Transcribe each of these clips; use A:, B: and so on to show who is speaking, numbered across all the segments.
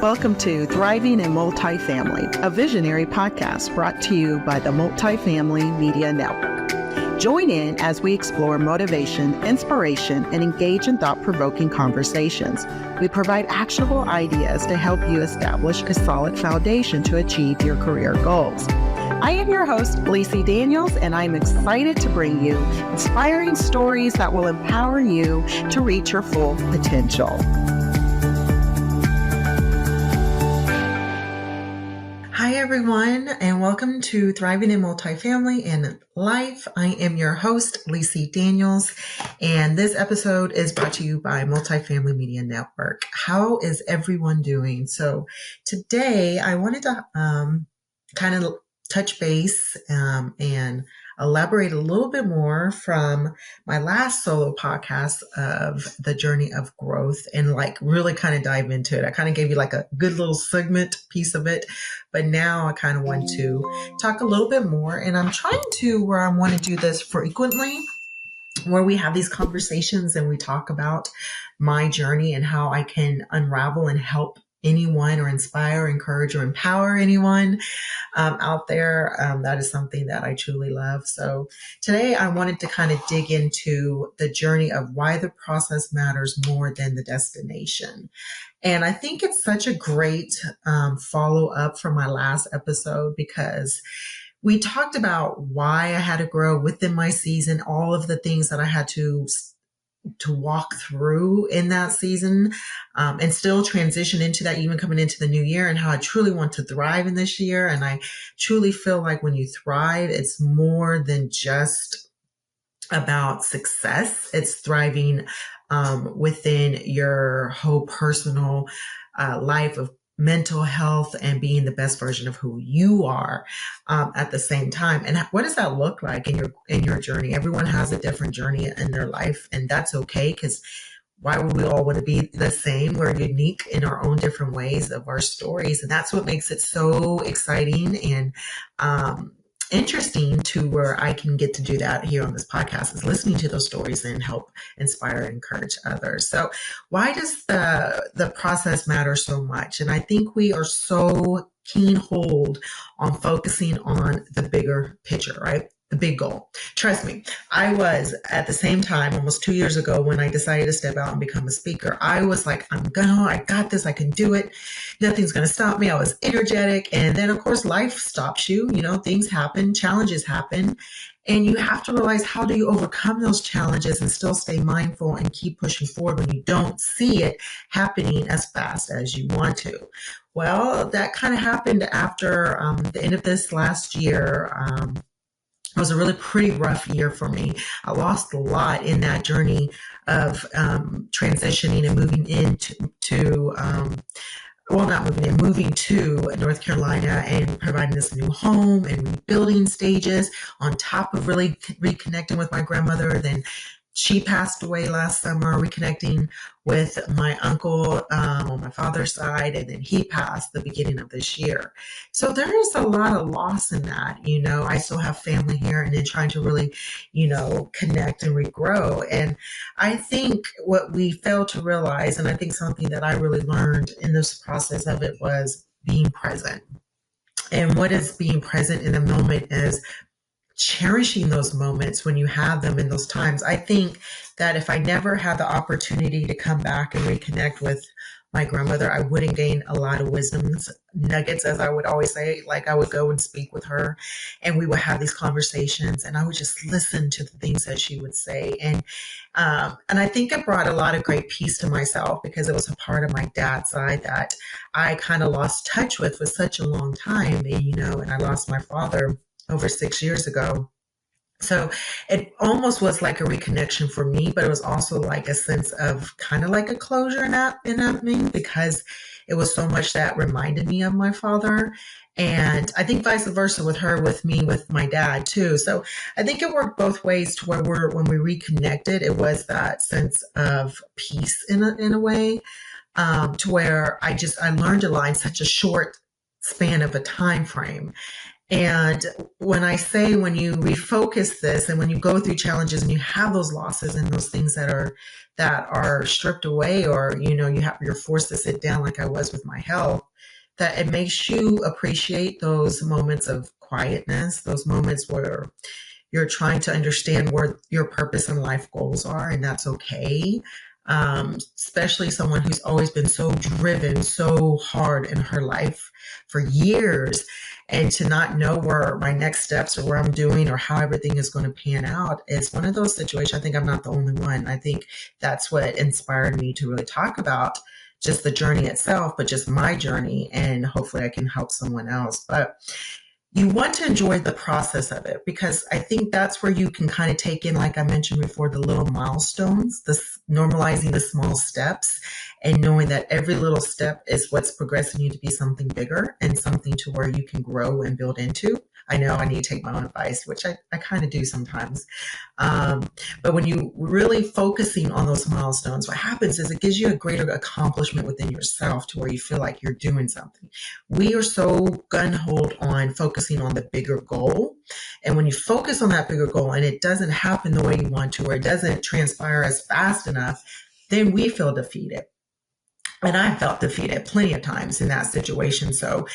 A: Welcome to Thriving in Multifamily, a visionary podcast brought to you by the Multifamily Media Network. Join in as we explore motivation, inspiration, and engage in thought-provoking conversations. We provide actionable ideas to help you establish a solid foundation to achieve your career goals. I am your host, Lissi Daniels, and I'm excited to bring you inspiring stories that will empower you to reach your full potential. Hi, everyone, and welcome to Thriving in Multifamily and Life. I am your host, Lissi Daniels, and this episode is brought to you by Multifamily Media Network. How is everyone doing? So today I wanted to kind of touch base and elaborate a little bit more from my last solo podcast of the journey of growth and like really kind of dive into it. I kind of gave you like a good little segment piece of it, but now I kind of want to talk a little bit more, and I'm trying to where I want to do this frequently, where we have these conversations and we talk about my journey and how I can unravel and help anyone or inspire, encourage, or empower anyone out there. That is something that I truly love. So today I wanted to kind of dig into the journey of why the process matters more than the destination. And I think it's such a great follow up from my last episode, because we talked about why I had to grow within my season, all of the things that I had to walk through in that season, and still transition into that, even coming into the new year, and how I truly want to thrive in this year. And I truly feel like when you thrive, it's more than just about success. It's thriving within your whole personal life of mental health and being the best version of who you are at the same time. And what does that look like in your journey? Everyone has a different journey in their life, and that's okay, because why would we all want to be the same? We're unique in our own different ways of our stories, and that's what makes it so exciting and interesting, to where I can get to do that here on this podcast, is listening to those stories and help inspire and encourage others. So why does the process matter so much? And I think we are so keen hold on focusing on the bigger picture, right? The big goal. Trust me, I was at the same time, almost 2 years ago, when I decided to step out and become a speaker. I was like, I got this, I can do it. Nothing's going to stop me. I was energetic. And then of course, life stops you, things happen, challenges happen. And you have to realize, how do you overcome those challenges and still stay mindful and keep pushing forward when you don't see it happening as fast as you want to? Well, that kind of happened after the end of this last year. It was a really pretty rough year for me. I lost a lot in that journey of transitioning and moving moving to North Carolina and providing this new home and rebuilding stages, on top of really reconnecting with my grandmother. Then she passed away last summer, reconnecting with my uncle on my father's side, and then he passed the beginning of this year. So there is a lot of loss in that. I still have family here, and then trying to really, connect and regrow. And I think what we fail to realize, and I think something that I really learned in this process of it, was being present. And what is being present in the moment is cherishing those moments when you have them in those times. I think that if I never had the opportunity to come back and reconnect with my grandmother, I wouldn't gain a lot of wisdom nuggets, as I would always say. Like, I would go and speak with her, and we would have these conversations, and I would just listen to the things that she would say. And I think it brought a lot of great peace to myself, because it was a part of my dad's side that I kind of lost touch with for such a long time. And I lost my father over 6 years ago. So it almost was like a reconnection for me, but it was also like a sense of kind of like a closure in that because it was so much that reminded me of my father. And I think vice versa with her, with me, with my dad too. So I think it worked both ways, to where when we reconnected, it was that sense of peace in a way, to where I learned a lot in such a short span of a time frame. And when I say when you refocus this and when you go through challenges and you have those losses and those things that are stripped away, or you're forced to sit down like I was with my health, that it makes you appreciate those moments of quietness, those moments where you're trying to understand where your purpose and life goals are, and that's okay. Especially someone who's always been so driven, so hard in her life for years, and to not know where my next steps or where I'm doing or how everything is going to pan out is one of those situations. I think I'm not the only one. I think that's what inspired me to really talk about just the journey itself, but just my journey, and hopefully I can help someone else. But you want to enjoy the process of it, because I think that's where you can kind of take in, like I mentioned before, the little milestones, this normalizing the small steps, and knowing that every little step is what's progressing you to be something bigger and something to where you can grow and build into. I know I need to take my own advice, which I kind of do sometimes. Um, but when you really focusing on those milestones, what happens is it gives you a greater accomplishment within yourself to where you feel like you're doing something. We are so gun-ho on focusing on the bigger goal. And when you focus on that bigger goal and it doesn't happen the way you want to, or it doesn't transpire as fast enough, then we feel defeated. And I felt defeated plenty of times in that situation. So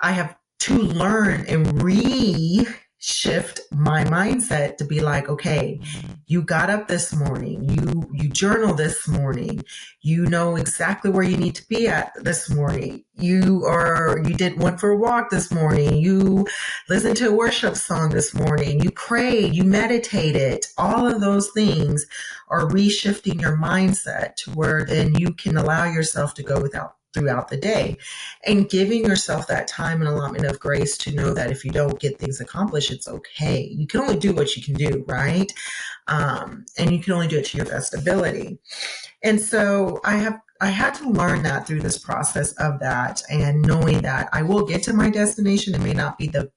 A: I have to learn and shift my mindset to be like, okay, you got up this morning, you journal this morning, you know exactly where you need to be at this morning. You did went for a walk this morning, you listened to a worship song this morning, you prayed, you meditated. All of those things are reshifting your mindset to where then you can allow yourself to go throughout the day, and giving yourself that time and allotment of grace to know that if you don't get things accomplished, it's okay. You can only do what you can do, right? And you can only do it to your best ability. And so I had to learn that through this process of that, and knowing that I will get to my destination. It may not be the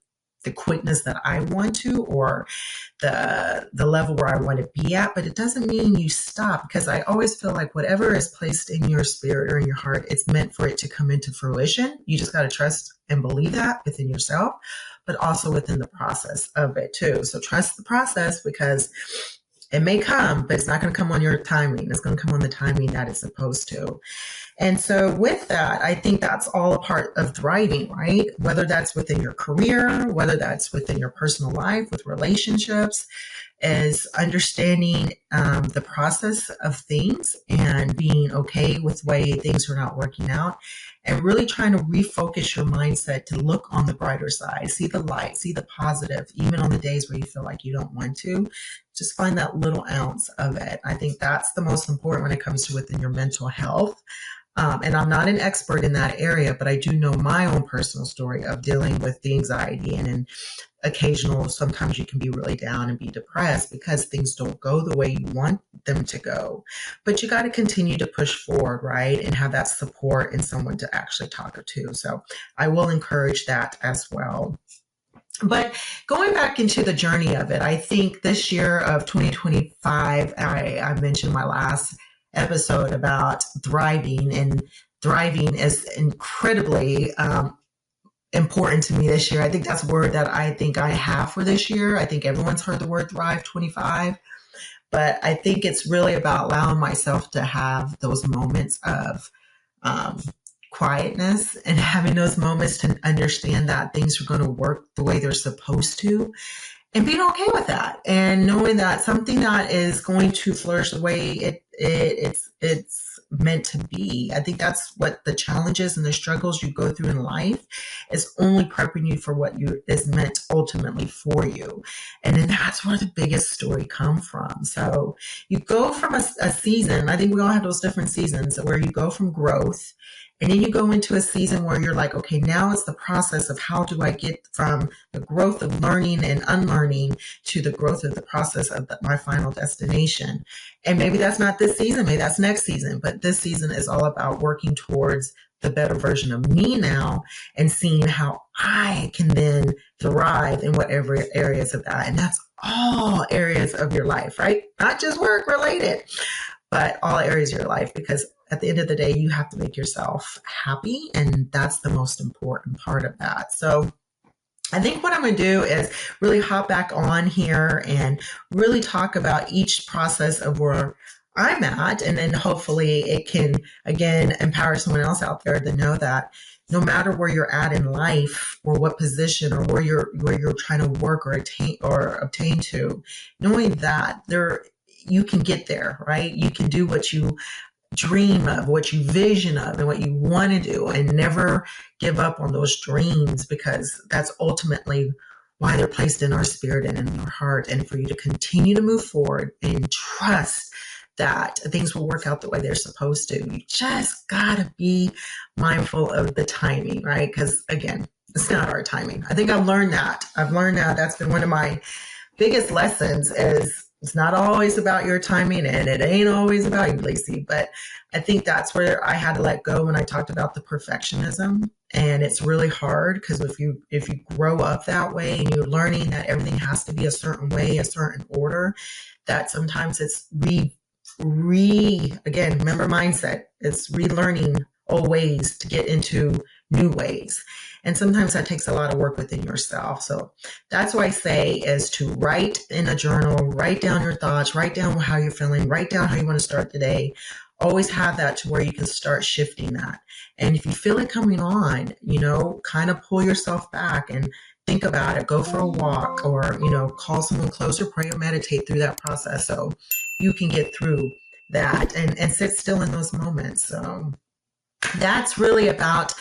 A: quickness that I want to, or the level where I want to be at, but it doesn't mean you stop, because I always feel like whatever is placed in your spirit or in your heart, it's meant for it to come into fruition. You just got to trust and believe that within yourself, but also within the process of it too. So trust the process, because it may come, but it's not going to come on your timing. It's going to come on the timing that it's supposed to. And so with that, I think that's all a part of thriving, right? Whether that's within your career, whether that's within your personal life, with relationships, is understanding the process of things and being okay with the way things are not working out, and really trying to refocus your mindset to look on the brighter side, see the light, see the positive, even on the days where you feel like you don't want to. Just find that little ounce of it. I think that's the most important when it comes to within your mental health. And I'm not an expert in that area, but I do know my own personal story of dealing with the anxiety and occasional, sometimes you can be really down and be depressed because things don't go the way you want them to go. But you got to continue to push forward, right? And have that support and someone to actually talk to. So I will encourage that as well. But going back into the journey of it, I think this year of 2025, I mentioned my last episode about thriving, and thriving is incredibly important to me this year. I think that's a word that I think I have for this year. I think everyone's heard the word thrive 25, but I think it's really about allowing myself to have those moments of um, quietness, and having those moments to understand that things are going to work the way they're supposed to, and being okay with that, and knowing that something that is going to flourish the way it's meant to be. I think that's what the challenges and the struggles you go through in life is only prepping you for what you is meant ultimately for you. And then that's where the biggest story come from. So you go from a season, I think we all have those different seasons where you go from growth, and then you go into a season where you're like, okay, now it's the process of how do I get from the growth of learning and unlearning to the growth of the process of my final destination. And maybe that's not this season, maybe that's next season, but this season is all about working towards the better version of me now, and seeing how I can then thrive in whatever areas of that. And that's all areas of your life, right? Not just work related, but all areas of your life, because at the end of the day, you have to make yourself happy. And that's the most important part of that. So I think what I'm going to do is really hop back on here and really talk about each process of where I'm at. And then hopefully it can, again, empower someone else out there to know that no matter where you're at in life or what position or where you're trying to work or obtain to, knowing that you can get there, right? You can do what you dream of, what you vision of, and what you want to do, and never give up on those dreams, because that's ultimately why they're placed in our spirit and in our heart. And for you to continue to move forward and trust that things will work out the way they're supposed to. You just gotta be mindful of the timing, right? Because again, it's not our timing. I think I've learned that. That's been one of my biggest lessons is it's not always about your timing, and it ain't always about you, Lacey. But I think that's where I had to let go when I talked about the perfectionism. And it's really hard because if you grow up that way and you're learning that everything has to be a certain way, a certain order, that sometimes it's again, remember mindset, it's relearning old ways to get into new ways. And sometimes that takes a lot of work within yourself. So that's what I say is to write in a journal, write down your thoughts, write down how you're feeling, write down how you want to start the day. Always have that to where you can start shifting that. And if you feel it coming on, kind of pull yourself back and think about it, go for a walk, or, call someone close or pray or meditate through that process so you can get through that and sit still in those moments. So that's really about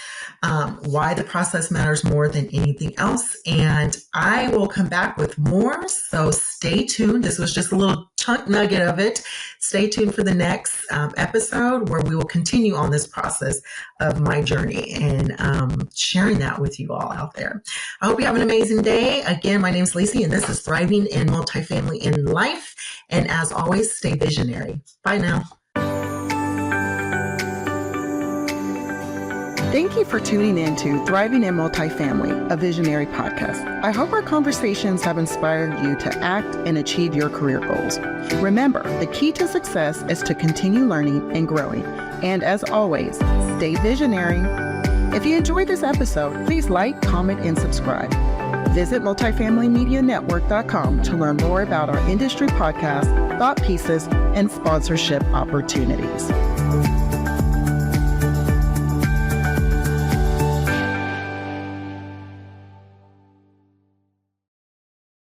A: why the process matters more than anything else. And I will come back with more. So stay tuned. This was just a little chunk nugget of it. Stay tuned for the next episode where we will continue on this process of my journey and sharing that with you all out there. I hope you have an amazing day. Again, my name is Lissi, and this is Thriving in Multifamily in Life. And as always, stay visionary. Bye now. Thank you for tuning in to Thriving in Multifamily, a visionary podcast. I hope our conversations have inspired you to act and achieve your career goals. Remember, the key to success is to continue learning and growing. And as always, stay visionary. If you enjoyed this episode, please like, comment, and subscribe. Visit multifamilymedianetwork.com to learn more about our industry podcast, thought pieces, and sponsorship opportunities.